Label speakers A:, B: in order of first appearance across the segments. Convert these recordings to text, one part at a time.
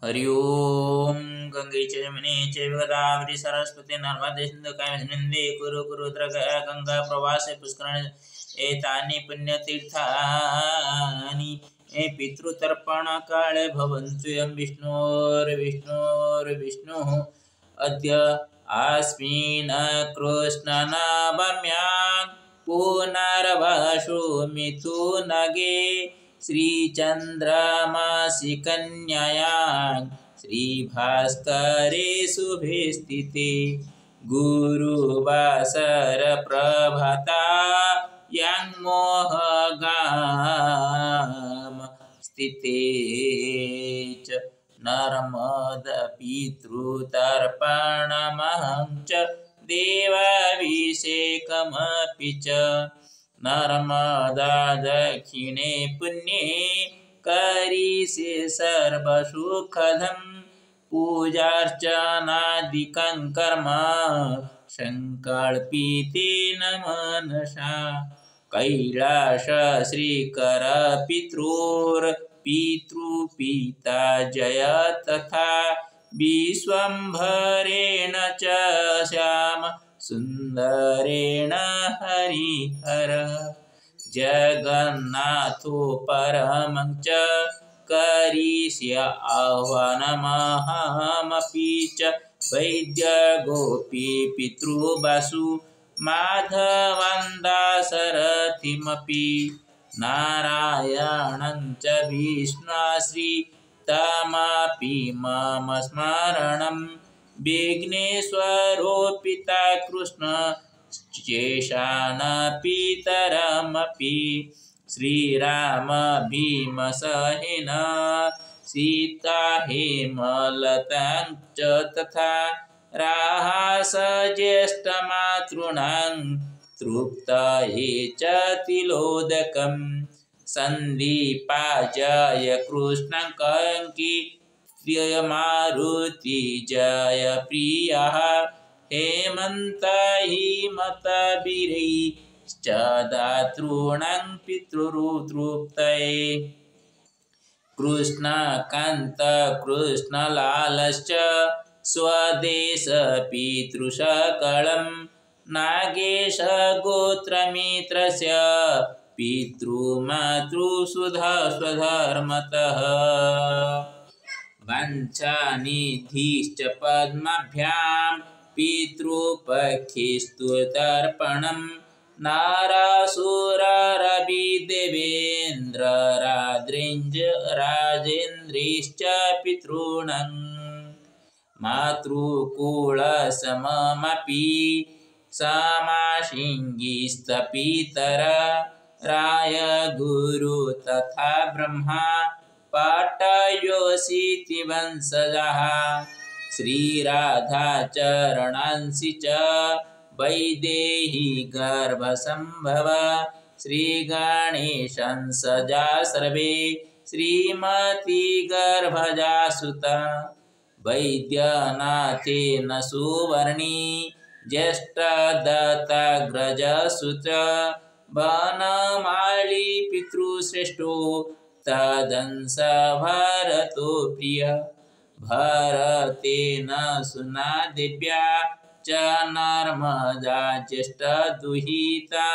A: हरि ओम गंगे च यमुने चैव गोदावरी सरस्वती नर्मदे सिन्धु कावेरी कुरु कुरु गंगा प्रवासे पुष्कराणि एतानि पुण्यतीर्थानि पितृतर्पण काले भवन्तु यं विष्णुः अद्य अस्मिन् कृष्णनवम्यां पुनर्वसु मिथुनगे श्रीचन्द्रमासि कन्यायां श्रीभास्करे शुभे स्थिते गुरुवासर प्रभाता यां मोहगाम स्थिते च नर्मदपितृतर्पणमहं च देवाभिषेकमपि च नर्मदा दक्षिणे पुण्ये करिष्ये सर्वसुखदं पूजार्चनादिकं कर्म संकल्पितेन मनसा कैलास श्रीकर पितृपिता जय तथा विश्वम्भरेण च श्याम सुन्दरेण हरिहर जगन्नाथो परमं च करिष्य आह्वानमहमपि च वैद्यगोपी पितृवासु माधवं दाशरथिमपि नारायणं च विष्णुश्रीतमपि मम स्मरणं विघ्नेश्वरो पिता कृष्ण शेषानपितरमपि श्रीराम भीमसहिन सीता हेमलतां च तथा राहास ज्येष्ठमातॄणां तृप्तये च तिलोदकं सन्दीपाजय कृष्णं कङ्की मारुति जय प्रियः हेमन्त हिमतवीरैश्च दातॄणां पितृतृप्तये कृष्णकान्त कृष्णलालश्च स्वदेश पितृसकलं नागेश गोत्रमित्रस्य पितृमातृसुधस्वधर्मतः वाञ्छानिधिश्च पद्माभ्यां पितृपक्षेस्तु तर्पणं राजेन्द्रैश्च पितॄणां मातृकुलसममपि समाशिङ्गिस्तपितर राय गुरु तथा ब्रह्मा पाटयोषीति वंशजः श्रीराधाचरणांसि च वैदेही गर्भसम्भव श्रीगणेशंसजा सर्वे श्रीमती गर्भजा सुता वैद्यनाथेन सुवर्णी ज्येष्ठदत्ताग्रजसुत वनमाली पितृश्रेष्ठो तदंस भरतो प्रिय भरतेन सुना दिव्या च नर्मदा ज्येष्ठदुहिता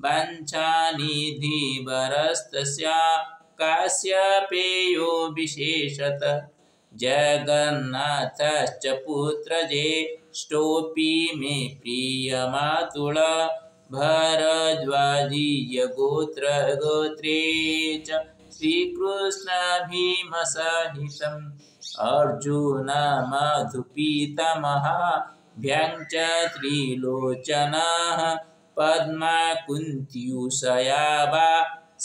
A: वाञ्छानिधि वरस्तस्य काश्यपेयो विशेषत जगन्नाथश्च पुत्रज्येष्ठोऽपि मे प्रियमातुल भरद्वाजीय गोत्रे च श्रीकृष्ण भीमसहितम् अर्जुन मधुपितामहाभ्यां च त्रिलोचनः पद्मा कुन्त्युषया वा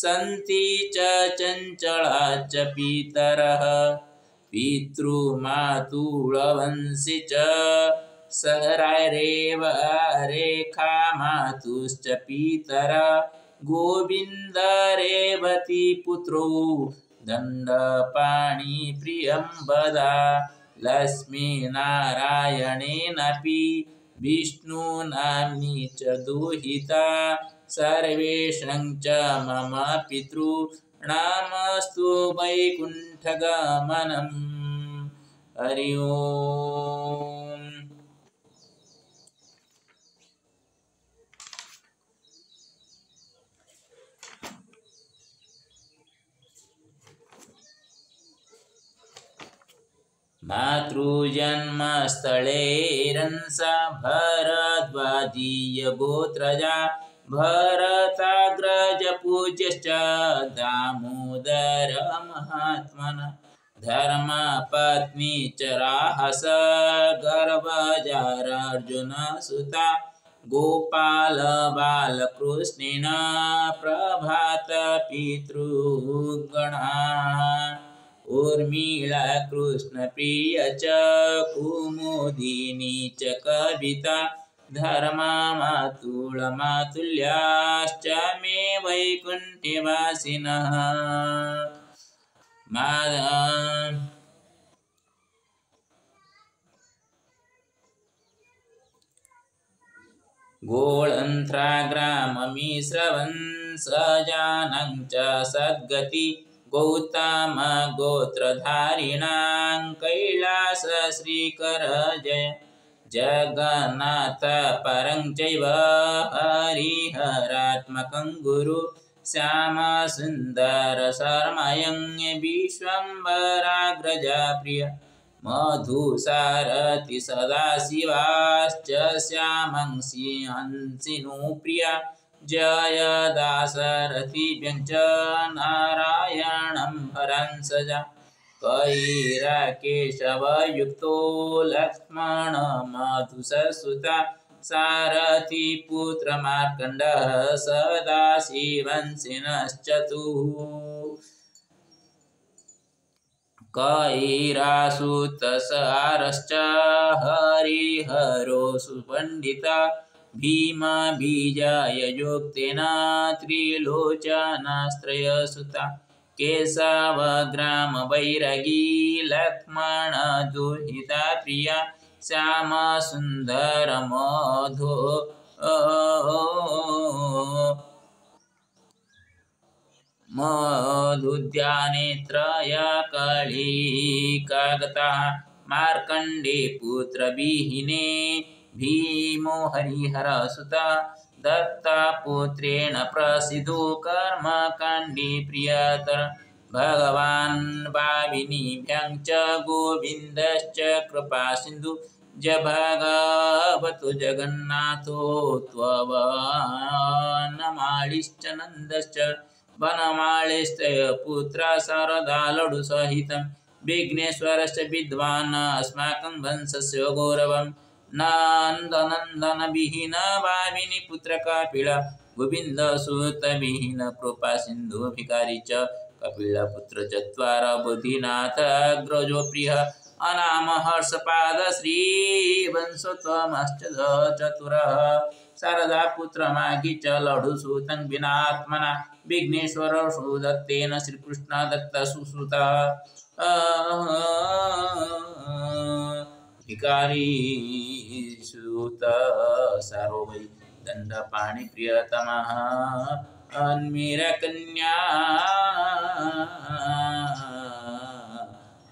A: सन्ति च चञ्चला च पितरः पितृमातुलवंशि च सरारेव रेखा मातुश्च पितर गोविन्द रेवती पुत्रो दण्डपाणि प्रियं वदा लक्ष्मीनारायणेनापि विष्णुनाम्नि च दुहिता सर्वेषां च मम पितॄणामस्तु वैकुण्ठगमनम् हरि ओम। मातृजन्मस्थले रंसा भरद्वाजीय गोत्रजा भरताग्रज पूज्यश्च दामोदर महात्मना धर्मपत्नी च राहस गर्भजार्जुन सुता गोपाल बालकृष्णेन प्रभात पितृगणा उर्मिला कृष्णप्रिय च कुमुदिनी च कविता धर्ममातुलमातुल्याश्च मे वैकुण्ठवासिनः गोळन्त्राग्राममिश्रवंशजानं च सद्गति गौतम गोत्रधारिणां कैलास श्रीकर जय जगन्नाथ परं चैव हरिहरात्मकं गुरु श्याम सुन्दर शर्मयं विश्वम्भराग्रजा प्रिय मधुसारथि सदाशिवाश्च श्यामं सिंहंसिनुप्रिया जयदाशरथिभ्यं च नारायणं हरंसजा कैराकेशवयुक्तो लक्ष्मण मधुसूता सारथिपुत्र मार्कण्डः सदाशिवंसिनश्चतुः कैरासुतसारश्च हरिहरो सुपण्डिता भीमा बीजाययोक्तेन त्रिलोचनास्त्रयसुता केशवग्रामवैरागी लक्ष्मण दुहिता प्रिया श्यामसुन्दरमधो मधुद्यानेत्रया कलिकागता मार्कण्डे पुत्रविहीने भीमो हरिहरसुता दत्तापुत्रेण प्रसिद्धो कर्मकाण्डे प्रियतर भगवान् भाविनीभ्यां च गोविन्दश्च कृपासिन्धु भगवतो जगन्नाथो त्ववनमालिश्च नन्दश्च वनमालिस्तय पुत्र शारदा लडुसहितं विघ्नेश्वरश्च विद्वान् अस्माकं वंशस्य गौरवं नन्दनन्दन विहीन भाविनी पुत्र कपिल गोविन्द सुत विहीन कृपा सिन्धु भिकारी च कपिल पुत्र चत्वार बुद्धिनाथ अग्रजो प्रिय अनाम हर्षपाद श्री वंशोत्तमश्च चतुरः शारदा पुत्र माघी च लडुसूतं विनात्मना विघ्नेश्वर सुदत्तेन श्रीकृष्ण दत्त सुश्रुता भिकारी सुत सार्वभै दंडपाणि प्रियतमः अन्मीरकन्या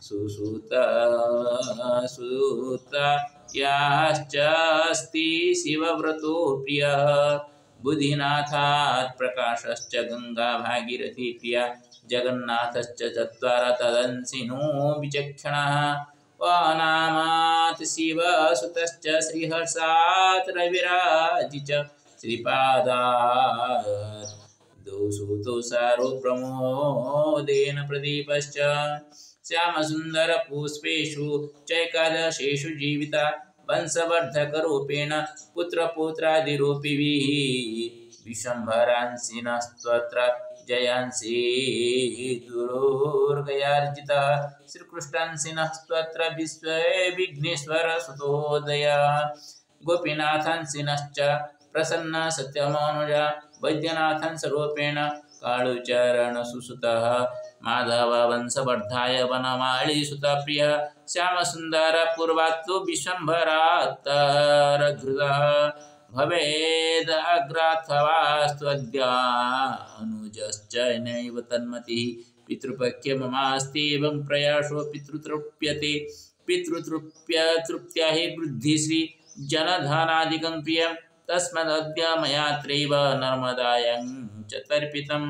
A: सुसुता सुता याश्च अस्ति शिवव्रतो प्रियः बुद्धिनाथात् प्रकाशश्च गंगा भागीरथी प्रिया जगन्नाथश्च चत्वार तदंसिनो विचक्षणः वनामात् शिवसुतश्च श्रीहर्षात् रविराजि च श्रीपादात् दोषुतो सारो प्रमोदेन प्रदीपश्च श्यामसुन्दर पुष्पेषु चैकादशेषु जीविता वंशवर्धकरूपेण पुत्रपुत्रादिरूपिभिः विशम्भरांसिनस्त्वत्र जयांसि दुर्गयार्जिता श्रीकृष्णांसिनस्त्वत्र विश्वे विघ्नेश्वर सुतोदय गोपीनाथांसिनश्च प्रसन्न सत्यमनुजा वैद्यनाथांसरूपेण कालुचरण सुसुतः माधव वंशवर्धाय वनमाली सुता प्रिय श्यामसुन्दर पूर्वात्तु विश्वम्भरात्तरधृतः भवेद अग्राथवास्त्वद्या अनुजश्च नैव तन्मतिः पितृपक्ष ममास्ति एवं प्रयासो पितृतृप्यते पितृतृप्त्या हि वृद्धिश्री जनधनादिकं प्रियं तस्मदद्य मयात्रैव नर्मदायां च तर्पितम्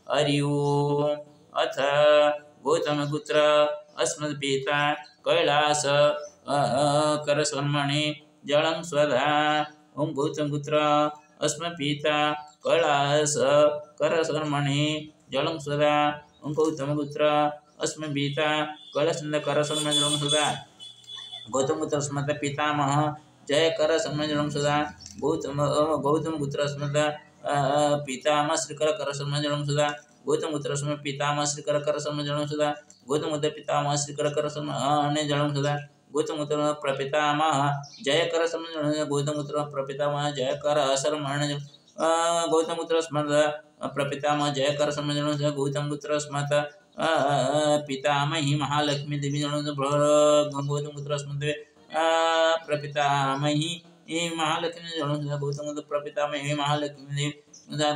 A: हरि ओम्। अथ गौतमपुत्र अस्मत्पिता कैलास करसन्मणे जलं स्वधा। ओं गौतमपुत्र अस्मत्पिता कैलास करसन्मणे जलं स्वधा। ओं गौतमपुत्र अस्मत्पिता कैलास करसन्मणे जलं स्वधा। गौतमपुत्र अस्मत् पितामह जय करसन्मणे जलं स्वधा। गौतमपुत्र अस्मत् पितामह श्रीकर करसन्मणे जलं स्वधा। गौतमपुत्र अस्मत् पितामह श्रीकर करसन्मणे जलं स्वधा। गौतमपुत्र पितामह श्रीकर करसन्मणे जलं स्वधा। गौतमपुत्र प्रपितामह जय करसन्मणे। गौतमपुत्र प्रपितामह जय करसन्मणे। गौतमपुत्र अस्मत् प्रपितामह जय करसन्मणे जलं स्वधा। गौतमपुत्र अस्मत् पितामही महालक्ष्मी देवी जलं स्वधा। गौतमपुत्र अस्मत् प्रपितामही महालक्ष्मी जलं स्वधा। गौतमपुत्र प्रपितामही महालक्ष्मी देवी।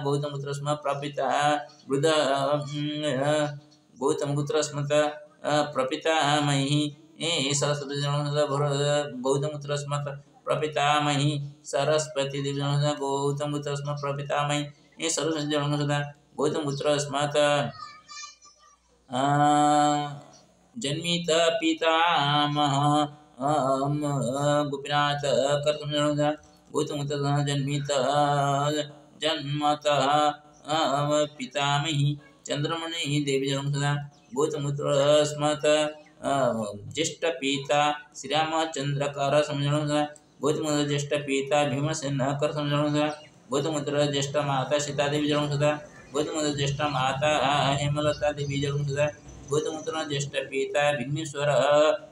A: गौतमपुत्र अस्मत् प्रपिता वृद्ध। गौतमपुत्र अस्मत् प्रपितामही सरस्वती जलं स्वधा। गौतमपुत्र अस्मत् प्रपितामही सरस्वती देवी जलं स्वधा। गौतमपुत्र अस्मत् प्रपितामही सरस्वती जलं स्वधा। गौतमपुत्र अस्मत् जन्मित पितामह गोपीनाथ करसन्मणे जलं स्वधा। गौतमपुत्र जन्मित जन्मतः पितामही चंद्रमणि देवी जलं स्वधा। गौतमपुत्र अस्मत् ज्येष्ठ पिता श्रीरामचंद्र करसन्मणे जलं स्वधा। गौतमपुत्र ज्येष्ठ पिता भीमसेन करसन्मणे जलं स्वधा। गौतमपुत्र ज्येष्ठ माता सीतादेवी जलं स्वधा। गौतमपुत्र ज्येष्ठ माता हेमलता देवी जलं स्वधा। गौतमपुत्र ज्येष्ठ पिता विघ्नेश्वर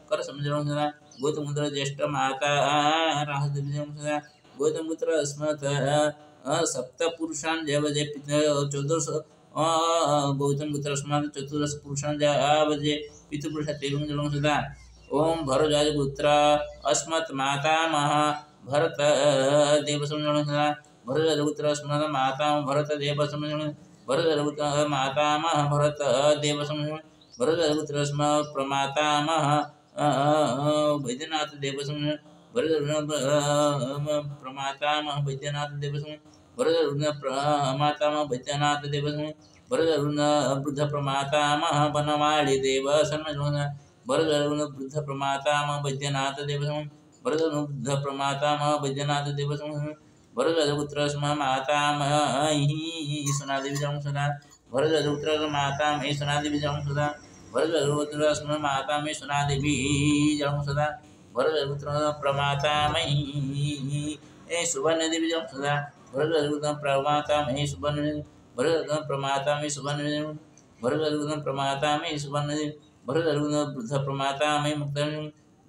A: करसन्मणे जलं स्वधा। गौतमपुत्र ज्येष्ठ माता राहदेवी जलं स्वधा। गौतमपुत्र अस्मत् सप्तपुरुषान् जय 14 गौतमपुत्र अस्मत् 14 पुरुषान् जय पितृपुरुष तेलुगु जलं स्वधा। ओं भरद्वाजपुत्र अस्मत् मातामह भरत देवसं जलं स्वधा। भरद्वाजपुत्र अस्मत् मातामह भरत देवसं भरद्वाजपुत्र मातामह भरत देवसं भरद्वाजपुत्र अस्मत् प्रमातामह वैद्यनाथ देवसं प्रमातामह वैद्यनाथ देवसं प्रमातामह वैद्यनाथ देवसं वृद्ध प्रमातामह बनवाड़ी देव सन्मजन वृद्ध प्रमातामह वैद्यनाथ देवसं वृद्ध प्रमातामह वैद्यनाथ देवसं वरदपुत्र मातामही सुनादेवी जलं स्वधा। वरदपुत्र मातामही सुनादेवी जलं स्वधा। वरदपुत्र मातामही सुनादेवी जलं स्वधा। वरदपुत्र प्रमातामही सुवर्णदेवी जलं स्वधा। वरदपुत्र प्रमातामही सुवर्ण वरदपुत्र प्रमातामही सुवर्ण वरदपुत्र प्रमातामही सुवर्ण वरदपुत्र वृद्ध प्रमातामही मुक्त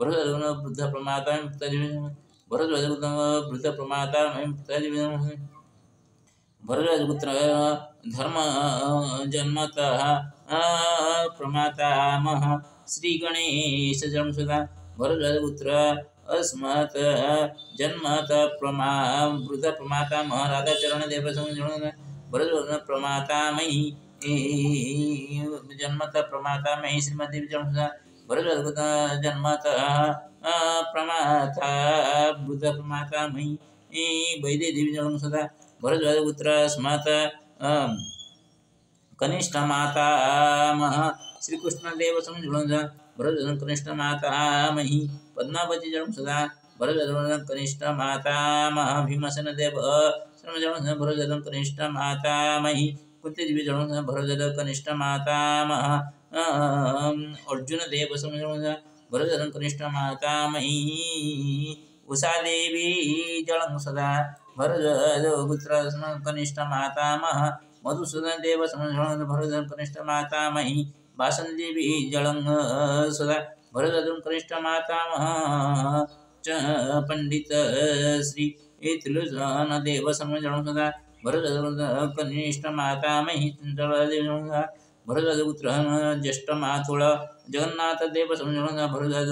A: वरदपुत्र वृद्ध प्रमातामही मुक्त भरद्वाजपुत्र वृद्ध प्रमातामही मुक्तादेवी। भरद्वाजपुत्र धर्म जन्मतः प्रमातामह श्री गणेश जलं स्वधा। भरद्वाजपुत्र अस्मत् जन्मतः वृद्ध प्रमातामह राधाचरण देवसं जलं भरद्वाज प्रमातामही जन्मतः प्रमातामही श्रीमती जलं स्वधा। भरद्वाजपुत्र जन्मतः प्रमाता वृद्ध प्रमातामही वैदेवी जलं स्वधा। भरद्वाजपुत्र अस्मत् कनिष्ठ मातामह श्रीकृष्णदेवसं जलं स्वधा। भरद्वाज कनिष्ठ मातामही पद्मावती जलं स्वधा। भरद्वाज कनिष्ठ मातामह भीमसेन देव जलं स्वधा। भरद्वाज कनिष्ठ मातामही कुंतीदेवी जलं स्वधा। भरद्वाज कनिष्ठ मातामह अर्जुन देवसं जलं स्वधा। भरद्वाज कनिष्ठ मातामही उषादेवी जलं स्वधा। भरद्वाजपुत्र कनिष्ठ मातामह मधुसूदन देवसं जलं। भरद्वाज कनिष्ठ मातामही वासंदेवी जलं स्वधा। भरद्वाज कनिष्ठ मातामह पंडित श्री त्रिलोचन देवसं जलं स्वधा। भरद्वाज कनिष्ठ मातामही चंद्रदेवी जलं स्वधा। भरद्वाजपुत्र ज्येष्ठ मातुल जगन्नाथ देवसं जलं स्वधा। भरद्वाज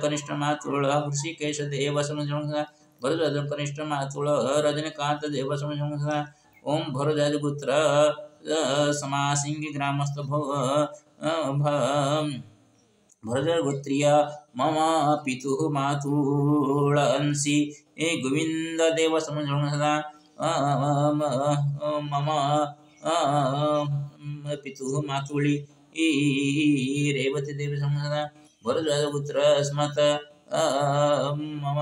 A: कनिष्ठ मातुल ऋषिकेश देवसं जलं स्वधा। भरद्वाज कनिष्ठ मातुल रजनीकांत देवसं जलं स्वधा। ओं भरद्वाजपुत्र समासिंग ग्रामस्थ भरतगोत्रीय मम पितुः मातुलंसि गोविंद देव समजोण सदा मम पितुः मातुली रेवती देवी समजदा भरतपुत्र अस्मत् मम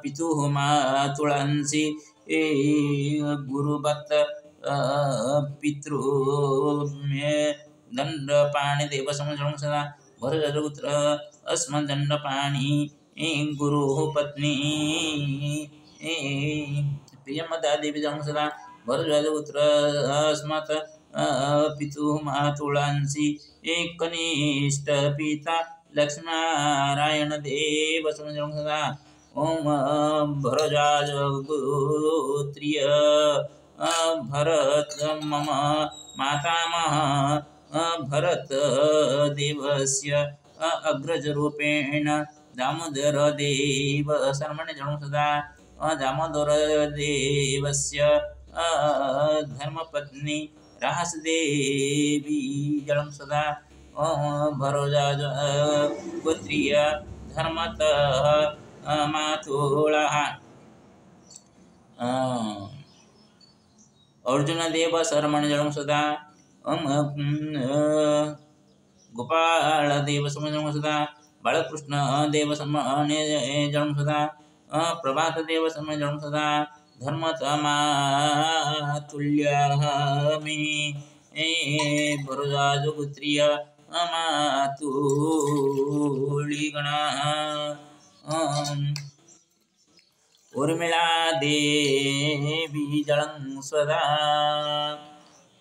A: पितुः मातुलंसि गुरुवत् पितृ मे दंडपाणि देव समजोण सदा भरतपुत्र अस्मत् दंडपाणि गुरुः पत्नी प्रियमदा देवी समजोण सदा भरतपुत्र अस्मत् पितुः मातुलंसि कनिष्ठ पिता लक्ष्मीनारायण देव समजोण सदा ओम भरतगोत्रीय भरत मम मातामह भरत देवस्य अग्रजरूपेण दामोदर देव शर्मणे जन्म सदा दामोदर देवस्य धर्मपत्नी रहसदेवी जन्म सदा भरतगोत्रीय धर्मतः मातुलः अर्जुन देव शर्मण जन्म सदा गोपाल देव समजोण सदा बालकृष्ण देव समणे जन्म सदा प्रभात देव समय जन्म सदा धर्मतमातुल्यः मे भरतगोत्रीय मातुलिगणः उर्मिला देवी जलं स्वदा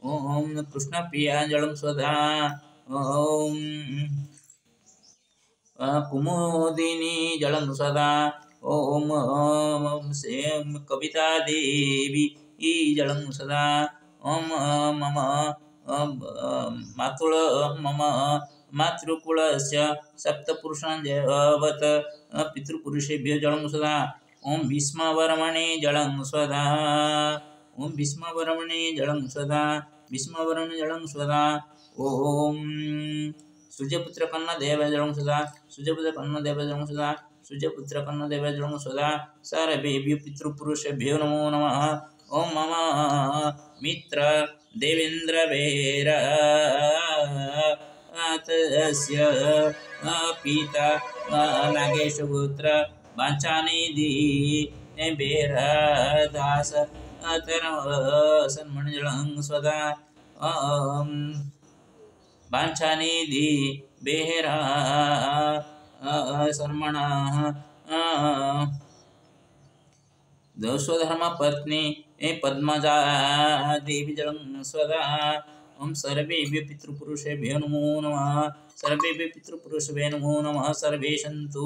A: ओम कृष्णप्रिया जलं स्वदा ओम कुमुदिनी जलं सदा ओम कविता देवी जलं सदा ओम मम मातुल मम मातृकुलस्य सप्तपुरुषांजवत् पितृपुरुषेभ्यो जलं सदा ओम भीष्मवर्मणे जलं स्वदा ओम भीष्मवर्मणे जलं स्वदा भीष्मवर्मणे जलं स्वदा ओम सूर्यपुत्र कन्नदेव जलं सदा सूर्यपुत्र कन्नदेव जलं सदा सूर्यपुत्र कन्नदेव जलं सदा सर्वेभ्यो पितृपुरुषेभ्यो नमो नमः ओम मम मित्र देवेंद्र वेरातस्य पिता नागेशपुत्र वाञ्छानिधि बेरदास सन्मण जलं स्वदा वाञ्छानिधि बेहरा शर्मणः स्वधर्मपत्नी पद्मजा देवी जलं स्वदा ओम सर्वेभ्यो पितृपुरुषेभ्यो नमो नमः सर्वेभ्यो पितृपुरुषेभ्यो नमो नमः सर्वे सन्तु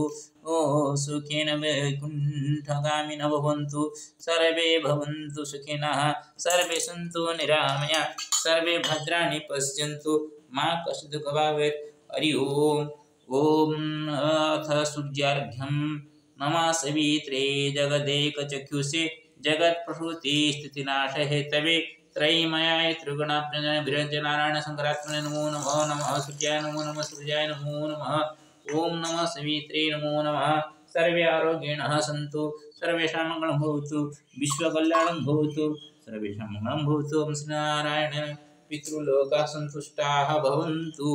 A: सुखेन वैकुण्ठगामिनः भवन्तु सर्वे भवन्तु सुखिनः सर्वे सन्तु निरामया सर्वे भद्राणि पश्यन्तु मा कश्चित् दुःखं भवेत् हरि ओम ओम अथ सूर्यार्घ्यं नमः सवित्रे जगदेकचक्षुषे जगत्प्रसूति स्थितिनाशहेतवे त्रयीमयाय त्रिगुणात्मने नारायण नमो नमः नमः सूर्याय नमो नमः सूर्याय नमो नमः ओम नमः सवित्रे नमो नमः सर्वे आरोग्येण सन्तु सर्वेषां मङ्गलं भवतु विश्वकल्याणं भवतु सर्वेषां मङ्गलं भवतु ओम श्रीनारायण पितृलोकाः सन्तुष्टाः भवन्तु।